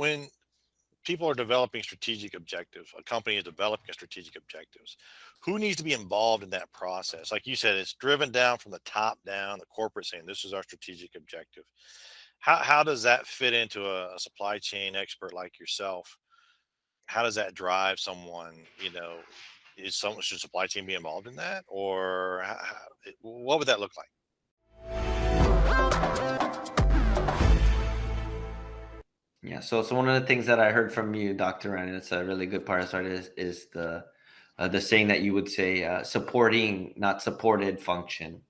when people are developing strategic objectives, a company is developing a strategic objectives, who needs to be involved in that process? Like you said, it's driven down from the top down, the corporate saying, this is our strategic objective. How does that fit into a supply chain expert like yourself? How does that drive someone, should supply chain be involved in that? Or what would that look like? Yeah. So one of the things that I heard from you, Dr. Ryan, it's a really good part of it is the saying that you would say, supporting, not supported function.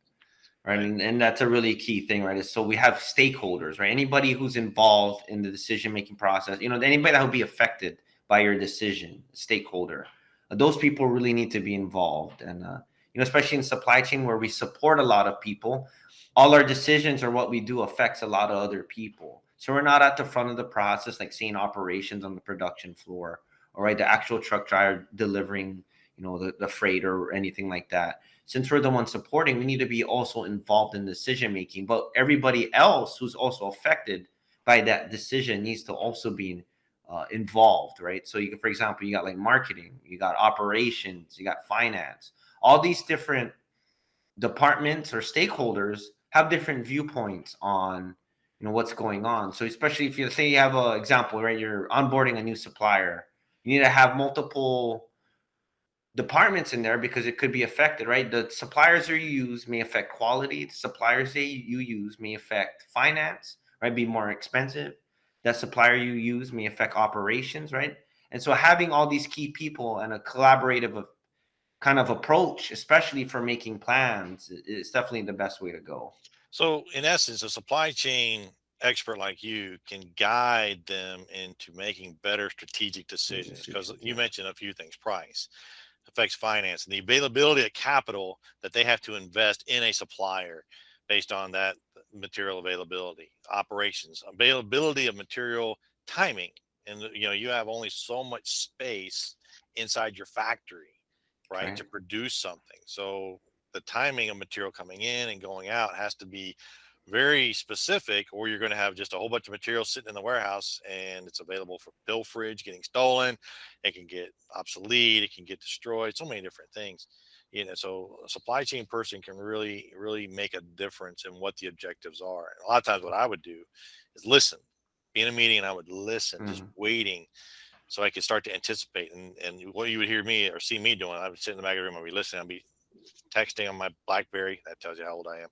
Right. And that's a really key thing, right? So we have stakeholders, right? Anybody who's involved in the decision-making process, anybody that will be affected by your decision, stakeholder, those people really need to be involved. And, especially in supply chain where we support a lot of people, all our decisions or what we do affects a lot of other people. So we're not at the front of the process, like seeing operations on the production floor, or right, the actual truck driver delivering, the freight or anything like that. Since we're the ones supporting, we need to be also involved in decision making. But everybody else who's also affected by that decision needs to also be involved, right? So for example, you got like marketing, you got operations, you got finance. All these different departments or stakeholders have different viewpoints on what's going on. So especially if you say you have an example, right? You're onboarding a new supplier, you need to have multiple departments in there because it could be affected, right? The suppliers that you use may affect quality. The suppliers that you use may affect finance, right? Be more expensive. That supplier you use may affect operations, right? And so having all these key people and a collaborative kind of approach, especially for making plans, is definitely the best way to go. So in essence, a supply chain expert like you can guide them into making better strategic decisions, because you mentioned a few things: price affects finance, and the availability of capital that they have to invest in a supplier based on that material availability, operations, availability of material, timing. And you have only so much space inside your factory, right, to produce something. So the timing of material coming in and going out has to be very specific, or you're going to have just a whole bunch of material sitting in the warehouse and it's available for pilferage, getting stolen. It can get obsolete, it can get destroyed, so many different things. So a supply chain person can really, really make a difference in what the objectives are. And a lot of times what I would do is listen, be in a meeting and I would listen, just waiting, so I could start to anticipate. And what you would hear me or see me doing, I would sit in the back of the room, I'd be listening, I'd be texting on my BlackBerry. That tells you how old I am.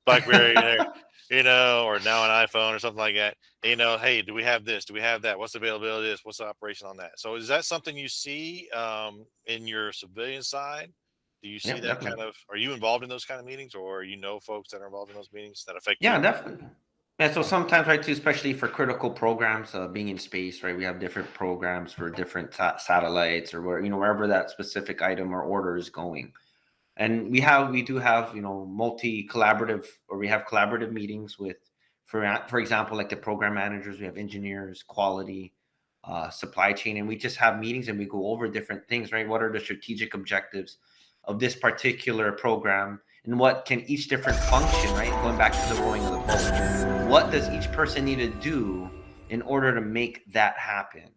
BlackBerry, or now an iPhone or something like that. Hey, do we have this? Do we have that? What's the availability of this? What's the operation on that? So is that something you see in your civilian side? Do you see that kind of, are you involved in those kind of meetings, or folks that are involved in those meetings that affect you? Yeah, definitely. Yeah, so sometimes, right, too, especially for critical programs, being in space, right, we have different programs for different satellites or wherever that specific item or order is going. And we do have, multi-collaborative, or we have collaborative meetings with, for example, like the program managers, we have engineers, quality, supply chain, and we just have meetings and we go over different things, right? What are the strategic objectives of this particular program, and what can each different function, right? Going back to the rowing of the boat, what does each person need to do in order to make that happen,